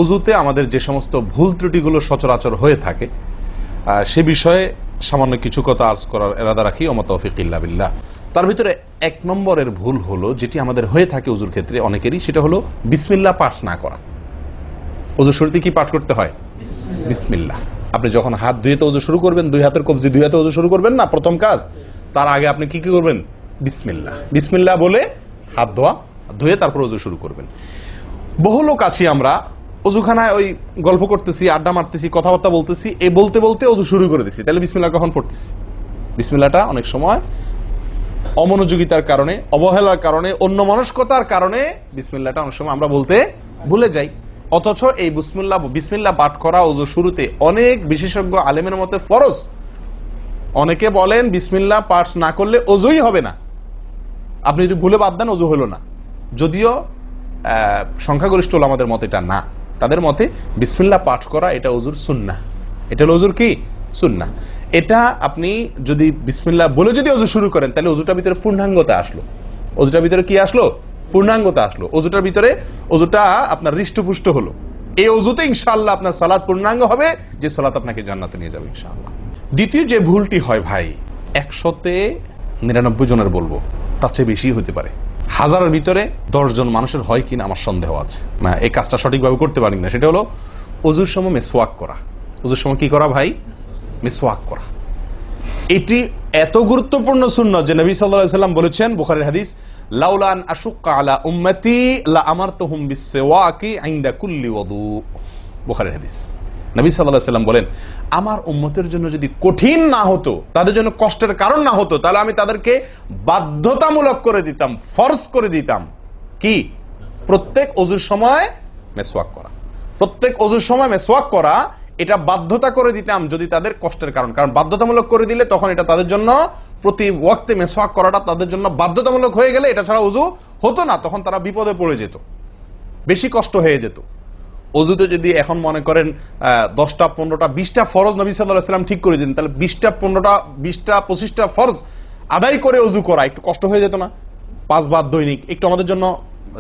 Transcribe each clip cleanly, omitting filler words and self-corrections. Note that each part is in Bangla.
অজুতে আমাদের যে সমস্ত ভুল ত্রুটিগুলো সচরাচর হয়ে থাকে সে বিষয়ে সামান্য কিছু কথা আর্জ করার এরাদা রাখি, ওয়া মা তাওফীক ইল্লা বিল্লাহ। তার ভিতরে 1 নম্বরের ভুল হলো, যেটি আমাদের হয়ে থাকে অজুর ক্ষেত্রে অনেকেরই, সেটা হলো বিসমিল্লাহ পাঠ না করা। অজুর শুরুতে কি পাঠ করতে হয়? বিসমিল্লাহ। আপনি যখন হাত ধুয়ে তো অজু শুরু করবেন, 2 হাতের কবজি 2 হাতে অজু শুরু করবেন না, প্রথম কাজ, তার আগে আপনি কি করবেন? বিসমিল্লাহ। বিসমিল্লাহ বলে হাত ধুয়ে তারপর অজু শুরু করবেন। বহু লোক আছি আমরা, অজুখানায় ওই গল্প করতেছি, আড্ডা মারতেছি, কথাবার্তা বলতেছি, এই বলতে বলতে অজু শুরু করে দিচ্ছি। তাহলে বিসমিল্লাহ কখন পড়তেছি? বিসমিল্লাহটা অনেক সময় অমনোযোগিতার কারণে, অবহেলার কারণে, অন্যমনস্কতার কারণে বিসমিল্লাহটা অনেক সময় আমরা বলতে ভুলে যাই। অথচ এই বিসমিল্লাহ পাঠ করা অজু শুরুতে অনেক বিশেষজ্ঞ আলেমের মতে ফরজ। অনেকে বলেন বিসমিল্লাহ পাঠ না করলে অজুই হবে না, আপনি যদি ভুলে বাদ দেন অজু হলো না। যদিও সংখ্যাগরিষ্ঠ ওলামাদের মতে এটা না, তাদের মতে বিসমিল্লাহ পাঠ করা এটা অজুর সুন্নাহ। এটা হলো অজুর কি? সুন্নাহ। এটা আপনি যদি বিসমিল্লাহ বলে যদি অজু শুরু করেন, তাহলে অজুটার ভিতরে পূর্ণাঙ্গতা আসলো। অজুটার ভিতরে কি আসলো? পূর্ণাঙ্গতা আসলো। অজুটার ভিতরে অজুটা আপনার হৃষ্টপুষ্ট হলো। এই অজুতে ইনশাআল্লাহ আপনার সালাত পূর্ণাঙ্গ হবে, যে সালাত আপনাকে জান্নাতে নিয়ে যাবে ইনশাআল্লাহ। দ্বিতীয় যে ভুলটি হয় ভাই, 100-তে 99 জনের বলবো, তার চেয়ে বেশি হতে পারে, 1000-এর ভিতরে 10 জন মানুষের হয় কিনা আমার সন্দেহ আছে, না এই কাজটা সঠিকভাবে করতে পারি না। সেটা হলো অজুর সময় মিসওয়াক করা। অজুর সময় কি করা ভাই? মিসওয়াক করা। এটি এত গুরুত্বপূর্ণ সুন্নাত যে নবী সাল্লাল্লাহু আলাইহি ওয়াসাল্লাম বলেছেন, বুখারীর হাদিস, লাউলা আন আশুক্কা আলা উম্মতি লা আমারতুহুম বিসওয়াকি ইনদা কুল্লি ওযু। বুখারীর হাদিস। নবী সাল্লাল্লাহু আলাইহি ওয়াসাল্লাম বলেন, আমার উম্মতের জন্য যদি কঠিন না হতো, তাদের জন্য কষ্টের কারণ না হতো, তাহলে আমি তাদেরকে বাধ্যতামূলক করে দিতাম, ফরজ করে দিতাম কি? প্রত্যেক অজুর সময় মিসওয়াক করা। প্রত্যেক অজুর সময় মিসওয়াক করা, এটা বাধ্যতা করে দিতাম যদি তাদের কষ্টের কারণ। কারণ বাধ্যতামূলক করে দিলে তখন এটা তাদের জন্য, প্রতি ওয়াক্তে মিসওয়াক করাটা তাদের জন্য বাধ্যতামূলক হয়ে গেলে এটা ছাড়া অজু হতো না, তখন তারা বিপদে পড়ে যেত, বেশি কষ্ট হয়ে যেত। অজুতে যদি এখন মনে করেন 10টা 15টা 20টা ফরজ নবী সাল্লাল্লাহু আলাইহি ওয়াসাল্লাম ঠিক করে দিন, তাহলে 20টা 15টা 20টা 25টা ফরজ আদায় করে অজু করা একটু কষ্ট হয়ে যেত না? 5 বার দৈনিক একটু আমাদের জন্য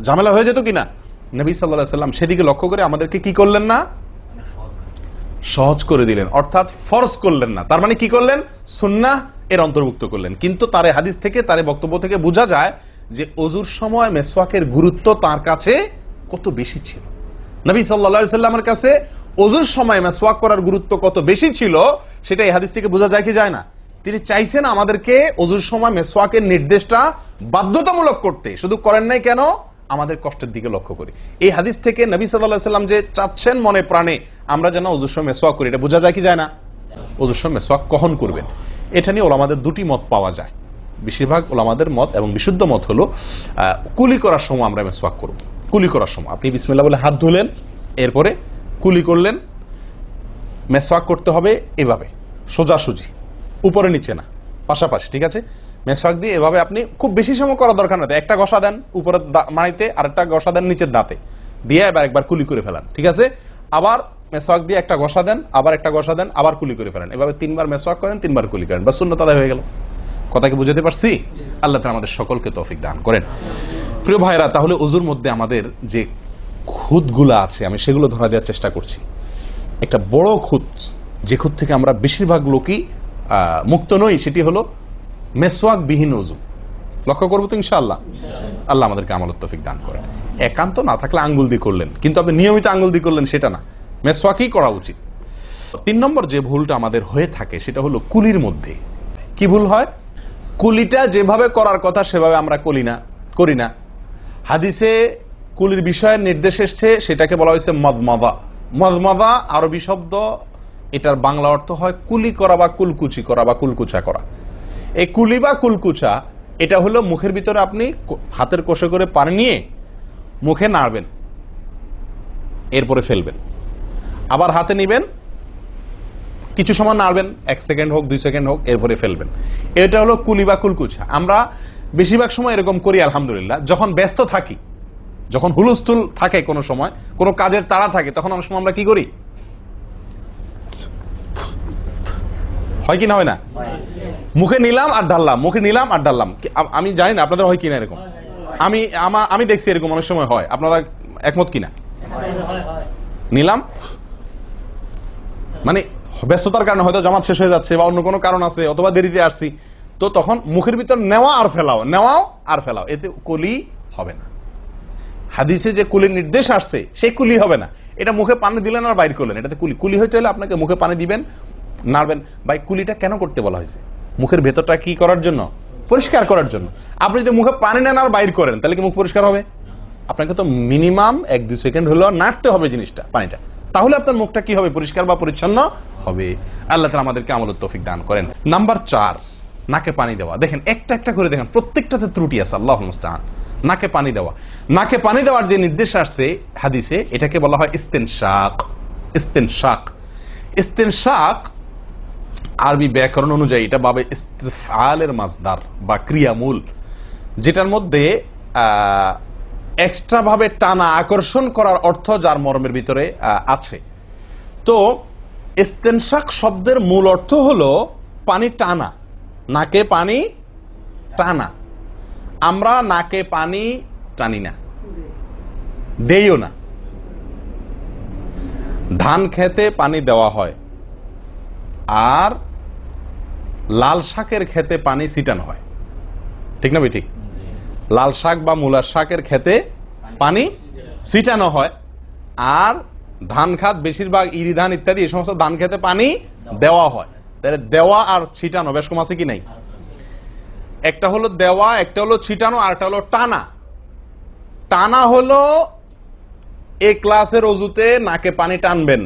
ঝামেলা হয়ে যেত কিনা? নবী সাল্লাল্লাহু আলাইহি ওয়াসাল্লাম সেদিকে লক্ষ্য করে আমাদেরকে কি করলেন না? সহজ করে দিলেন, অর্থাৎ ফরজ করলেন না। তার মানে কি করলেন? সুন্নাহ এর অন্তর্ভুক্ত করলেন। কিন্তু তার হাদিস থেকে, তার বক্তব্য থেকে বোঝা যায় যে অজুর সময় মিসওয়াকের গুরুত্ব তার কাছে কত বেশি ছিল। নবী সাল্লাল্লাহু আলাইহি ওয়াসাল্লামের কাছে অজুর সময় মিসওয়াক করার গুরুত্ব কত বেশি ছিল, সেটা এই হাদিস থেকে বোঝা যায় কি যায় না? তিনি চাইছেন আমাদেরকে অজুর সময় মিসওয়াকের নির্দেশটা বাধ্যতামূলক করতে। শুধু করেন নাই কেন? আমাদের কষ্টের দিকে লক্ষ্য করি। এই হাদিস থেকে নবী সাল্লাল্লাহু আলাইহি ওয়াসাল্লাম যে চাচ্ছেন মনে প্রাণে আমরা যেন অজুর সময় মিসওয়াক করি, এটা বোঝা যায় কি যায় না? অজুর সময় মিসওয়াক কখন করবেন, এটা নিয়ে ওলামাদের 2টি মত পাওয়া যায়। বেশিরভাগ ওলামাদের মত এবং বিশুদ্ধ মত হলো কুলি করার সময় আমরা মিসওয়াক করব। কুলি করার সময় আপনি বিসমিল্লাহ বলে হাত ধুলেন, এরপরে কুলি করলেন। মিসওয়াক করতে হবে এভাবে, সোজাসুজি, উপরে নিচে না, পাশাপাশি, ঠিক আছে? মিসওয়াক দিয়ে এভাবে আপনি খুব বেশি সময় করার দরকার না, একটা ঘষা দেন উপরের মাড়িতে, আরেকটা ঘষা দেন নিচের দাঁতে, দিয়ে এবার একবার কুলি করে ফেলান, ঠিক আছে? আবার মিসওয়াক দিয়ে একটা ঘষা দেন, আবার একটা ঘষা দেন, আবার কুলি করে ফেলেন। এভাবে 3 বার মিসওয়াক করেন, 3 বার কুলি করেন, বাস সুন্নাত আদায় হয়ে গেল। কথা কি বুঝাতে পারছি? আল্লাহ তাআলা আমাদের সকলকে তৌফিক দান করেন। প্রিয় ভাইরা, তাহলে ওযুর মধ্যে আমাদের যে খুঁতগুলো আছে আমি সেগুলো ধরা দেওয়ার চেষ্টা করছি। একটা বড় খুঁত, যে খুঁত থেকে আমরা বেশিরভাগ লোকই মুক্ত নই, সেটি হলো মিসওয়াক বিহীন ওযু। লক্ষ্য করবো তো ইনশাআল্লাহ। আল্লাহ আমাদেরকে আমলের তৌফিক দান করেন। একান্ত না থাকলে আঙ্গুল দিয়ে করলেন, কিন্তু আপনি নিয়মিত আঙ্গুল দিয়ে করলেন সেটা না, মিসওয়াকই করা উচিত। 3 নম্বর যে ভুলটা আমাদের হয়ে থাকে সেটা হলো কুলির মধ্যে। কি ভুল হয়? কুলিটা যেভাবে করার কথা সেভাবে আমরা করি না। হাদিসে কুলির বিষয়ের নির্দেশ এসছে, সেটাকে বলা হয়েছে মদমাদা। মদমাদা আরবি শব্দ, এটার বাংলা অর্থ হয় কুলি করা বা কুলকুচি করা বা কুলকুচা করা। এই কুলি বা কুলকুচা এটা হলো মুখের ভিতরে আপনি হাতের কোষে করে পানি নিয়ে মুখে নাড়বেন, এরপরে ফেলবেন, আবার হাতে নিবেন, কিছু সময় নাড়বেন, 1 সেকেন্ড হোক 2 সেকেন্ড হোক, এরপরে ফেলবেন। এটা হলো কুলি বা কুলকুচা। আমরা বেশিরভাগ সময় এরকম করি আলহামদুলিল্লাহ। যখন ব্যস্ত থাকি, যখন হুলস্থুল থাকে, কোনো সময় কোনো কাজের তাড়া থাকে, তখন অনেক সময় আমরা কি করি? হয় কি না হয় না? মুখে নিলাম আর ঢাললাম, মুখে নিলাম আর ঢাললাম। আমি জানি না আপনাদের হয় কিনা এরকম। আমি দেখছি এরকম অনেক সময় হয়। আপনারা একমত কিনা? নিলাম, মানে ব্যস্ততার কারণে হয়তো জামাত শেষ হয়ে যাচ্ছে বা অন্য কোনো কারণ আছে, অথবা দেরিতে আসছি, তো তখন মুখের ভিতর নেওয়া আর ফেলাও, নেওয়াও আর ফেলাও, এতে কুলি হবে না। হাদিসে যে কুলির নির্দেশ আসছে সেই কুলি হবে না। এটা মুখে পানি দিলেন আর বাইর করলেন, এটাতে কুলি। কুলি হইতে হলে আপনাকে মুখে পানি দিবেন, নাড়বেন। ভাই কুলিটা কেন করতে বলা হয়েছে? মুখের ভেতরটা কি করার জন্য? পরিষ্কার করার জন্য। আপনি যদি মুখে পানি নেন আর বাইর করেন, তাহলে কি মুখ পরিষ্কার হবে? আপনাকে তো মিনিমাম 1-2 সেকেন্ড হলেও নাড়তে হবে জিনিসটা, পানিটা, তাহলে আপনার মুখটা কি হবে? পরিষ্কার বা পরিচ্ছন্ন হবে। আল্লাহ তাআলা আমাদেরকে আমলের তৌফিক দান করেন। নাম্বার 4, নাকে পানি দেওয়া। দেখেন একটা একটা করে দেখেন, প্রত্যেকটাতে ত্রুটি আছে। আল্লাহুল মুস্তাআন। নাকে পানি দেওয়া, নাকে পানি দেওয়ার যে নির্দেশ আসছে হাদিসে, এটাকে বলা হয় ইস্তেনশাক। ইস্তেনশাক, ইস্তেনশাক আরবি ব্যাকরণ অনুযায়ী এটা বাবে ইস্তিফআলের মাসদার বা ক্রিয়ামূল, যেটার মধ্যে এক্সট্রা ভাবে টানা, আকর্ষণ করার অর্থ যার মর্মের ভিতরে আছে। তো ইস্তেনশাক শব্দের মূল অর্থ হলো পানি টানা, নাকে পানি টানা। আমরা নাকে পানি টানি না, দেইও না। ধান খেতে পানি দেওয়া হয়, আর লাল শাকের খেতে পানি ছিটানো হয়, ঠিক না বেঠিক? লাল শাক বা মূলার শাকের খেতে পানি ছিটানো হয়, আর ধান খাত বেশিরভাগ ইরি ধান ইত্যাদি এই সমস্ত ধান খেতে পানি দেওয়া হয়। তাহলে দেওয়া আর ছিটানো বেশ কম আছে কি নাই? একটা হলো দেওয়া, একটা হলো ছিটানো, আর একটা হলো টানা। টানা হলো এ ক্লাসের অজুতে নাকে পানি টানবেন,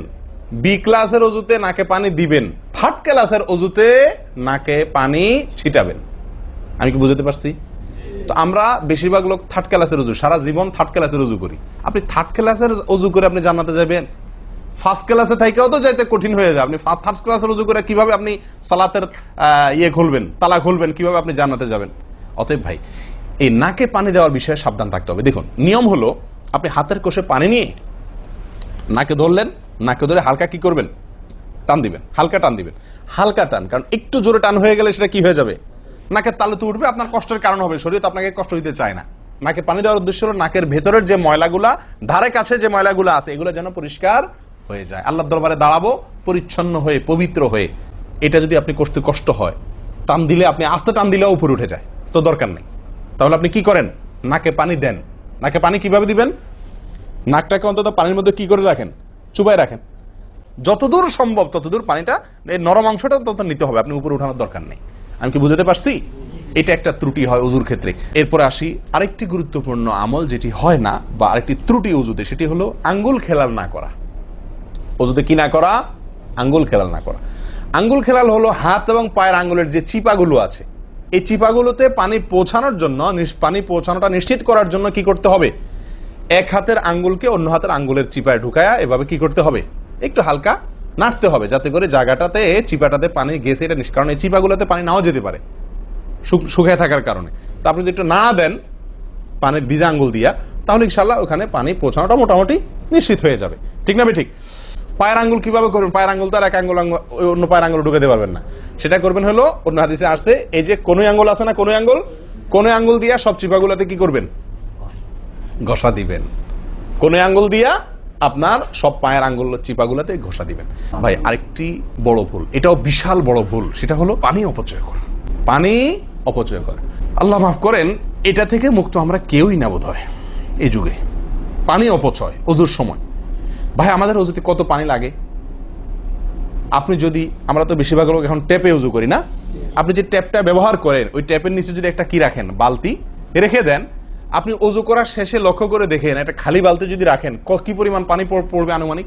বি ক্লাসের অজুতে নাকে পানি দিবেন, থার্ড ক্লাসের অজুতে নাকে পানি ছিটাবেন। আমি কি বুঝতে পারছি? তো আমরা বেশিরভাগ লোক থার্ড ক্লাসের অজু, সারা জীবন থার্ড ক্লাসের অজু করি। আপনি থার্ড ক্লাসের অজু করে আপনি জান্নাতে যাবেন? ফার্স্ট ক্লাসে থাকেও তো যাইতে কঠিন হয়ে যায়। আপনি থার্ড ক্লাসের অজু করে কিভাবে আপনি সালাতের ইয়ে খুলবেন, তালা খুলবেন, কিভাবে আপনি জান্নাতে যাবেন? অতএব ভাই, এই নাকে পানি দেওয়ার বিষয়ে সাবধান থাকতে হবে। দেখুন, নিয়ম হলো আপনি হাতের কোষে পানি নিয়ে নাকে ধরলেন, নাকে ধরে হালকা কি করবেন? টান দিবেন, হালকা টান দিবেন, হালকা টান। কারণ একটু জোরে টান হয়ে গেলে সেটা কি হয়ে যাবে? নাকের তালু তো উঠবে, আপনার কষ্টের কারণ হবে। শরীর তো আপনাকে কষ্ট দিতে চায় না। নাকে পানি দেওয়ার উদ্দেশ্য হলো নাকের ভেতরের যে ময়লাগুলা, ধারে কাছে যে ময়লাগুলো আছে, এগুলো যেন পরিষ্কার হয়ে যায়। আল্লাহর দরবারে দাঁড়াবো পরিচ্ছন্ন হয়ে, পবিত্র হয়ে। এটা যদি আপনি করতে কষ্ট হয়, টান দিলে, আপনি আস্তে টান দিলেও উপরে উঠে যায়, তো দরকার নেই। তাহলে আপনি কি করেন? নাকে পানি দেন। নাকে পানি কিভাবে দিবেন? নাকটাকে অন্তত পানির মধ্যে কি করে রাখেন? চুবাই রাখেন। যতদূর সম্ভব ততদূর পানিটা, এই নরম অংশটা তত নিতে হবে, আপনি উপরে উঠানোর দরকার নেই। আমি কি বুঝতে পারছি? এটা একটা ত্রুটি হয় অজুর ক্ষেত্রে। এরপরে আসি আরেকটি গুরুত্বপূর্ণ আমল যেটি হয় না, বা আরেকটি ত্রুটি অজুতে, সেটি হলো আঙ্গুল খেলাল না করা। অজুতে কি না করা? আঙ্গুল খেলাল না করা। আঙ্গুল খেলাল হলো হাত এবং পায়ের আঙ্গুলের যে চিপাগুলো আছে, এই চিপাগুলোতে পানি পৌঁছানোর জন্য, পানি পৌঁছানোটা নিশ্চিত করার জন্য কি করতে হবে? এক হাতের আঙ্গুলকে অন্য হাতের আঙ্গুলের চিপায় ঢুকায়া এভাবে কি করতে হবে? একটু হালকা নাড়তে হবে, যাতে করে জায়গাটাতে, চিপাটাতে পানি গেছে এটা কারণ এই চিপাগুলোতে পানি নাও যেতে পারে শুকিয়ে থাকার কারণে। তা আপনি যদি একটু নাড়া দেন পানির ভিজা আঙ্গুল দিয়া, তাহলে ইনশাল্লাহ ওখানে পানি পৌঁছানোটা মোটামুটি নিশ্চিত হয়ে যাবে, ঠিক না ঠিক? পায়ের আঙ্গুল কিভাবে করবেন? পায়ের আঙ্গুল তো আর এক আঙ্গুল অন্য পায়ের আঙ্গুল ঢুকাতে পারবেন না। সেটা করবেন হলো, অন্য হাদিসে আসছে, এই যে কোনোই আঙ্গুল আছে না, কোনোই আঙ্গুল দিয়া সব চিপাগুলোতে কি করবেন? ঘষা দিবেন। কোনোই আঙ্গুল দিয়া আপনার সব পায়ের আঙ্গুল চিপাগুলোতে ঘষা দিবেন। ভাই, আরেকটি বড় ভুল, এটাও বিশাল বড় ভুল, সেটা হলো পানি অপচয় করা। পানি অপচয় করা, আল্লাহ মাফ করেন, এটা থেকে মুক্ত আমরা কেউই না বোধ হয় এই যুগে। পানি অপচয় অজুর সময়। ভাই, আমাদের অজুতে কত পানি লাগে? আপনি যদি, আমরা তো বেশিরভাগ লোক এখন ট্যাপে উজু করি না, আপনি যে ট্যাপটা ব্যবহার করেন, ওই ট্যাপের নিচে যদি একটা কি রাখেন, বালতি রেখে দেন, আপনি অজু করার শেষে লক্ষ্য করে দেখেন, একটা খালি বালতি যদি রাখেন, কি পরিমাণ পানি পড়বে আনুমানিক?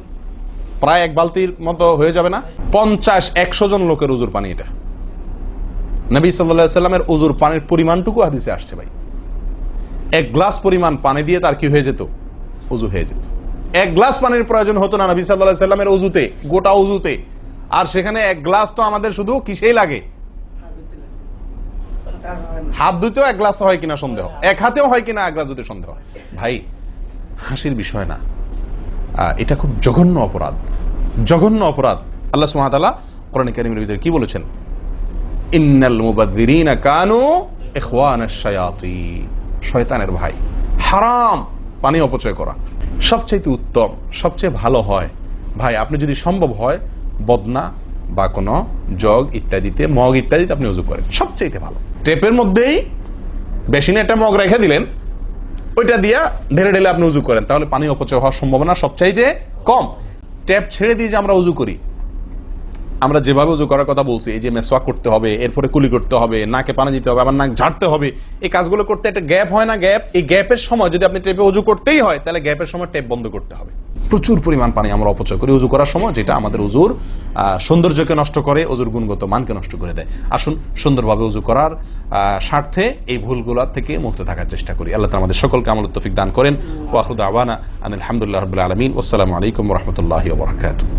প্রায় এক বালতির মতো হয়ে যাবে না? 50-100 জন লোকের অজুর পানি এটা। নবী সাল্লাল্লাহু আলাইহি সাল্লামের অজুর পানির পরিমাণটুকু হাদিসে আসছে। ভাই, এক গ্লাস পরিমাণ পানি দিয়ে তার কি হয়ে যেত? অজু হয়ে যেত। এক গ্লাস পানির প্রয়োজন হতো না নবী সাল্লাল্লাহু আলাইহি সাল্লামের অজুতে, গোটা অজুতে। আর সেখানে এক গ্লাস তো আমাদের শুধু কিসেই লাগে? হাত ধুতেও এক গ্লাস হয় কিনা সন্দেহ, এক হাতেও হয় কিনা এক গ্লাস ধুতে সন্দেহ। ভাই, হাসির বিষয় না, এটা খুব জঘন্য অপরাধ, জঘন্য অপরাধ। আল্লাহ সুবহানাহু ওয়া তাআলা কোরআন কারীমের ভিতরে কি বলেছেন? ইন্নাল মুবাযযিরিনা কানু ইখওয়ানাশ শায়াতিন, শয়তানের ভাই। হারাম পানি অপচয় করা। সবচাইতে উত্তম, সবচেয়ে ভালো হয় ভাই আপনি যদি সম্ভব হয় বদনা বা কোনো জগ ইত্যাদিতে, মগ ইত্যাদিতে আপনি উজু করেন, সবচাইতে ভালো। টেপের মধ্যেই বেসিনে একটা মগ রেখে দিলেন, ওইটা দিয়া ঢেলে ঢেলে আপনি উজু করেন, তাহলে পানি অপচয় হওয়ার সম্ভাবনা সবচাইতে কম। ট্যাপ ছেড়ে দিয়ে যে আমরা উজু করি, আমরা যেভাবে উজু করার কথা বলছি, এই যে মেসওয়াক করতে হবে, এরপরে কুলি করতে হবে, নাকে পানি দিতে হবে, আবার নাক ঝাড়তে হবে, এই কাজগুলো করতে একটা গ্যাপ হয় না? গ্যাপ, এই গ্যাপের সময় যদি আপনি টেপে উজু করতেই হয়, তাহলে গ্যাপের সময় টেপ বন্ধ করতে হবে। প্রচুর পরিমাণ পানি আমরা অপচয় করি উজু করার সময়, যেটা আমাদের উজুর সৌন্দর্যকে নষ্ট করে, উজুর গুণগত মানকে নষ্ট করে দেয়। আসুন সুন্দরভাবে উজু করার স্বার্থে এই ভুলগুলো থেকে মুক্ত থাকার চেষ্টা করি। আল্লাহ তাআলা আমাদের সকলকে আমল তৌফিক দান করেন। ওয়া আখিরু দাওয়ানা আলহামদুলিল্লাহি রাব্বিল আলামিন। আসসালামু আলাইকুম ওয়া রাহমাতুল্লাহি ওয়া বারাকাতুহু।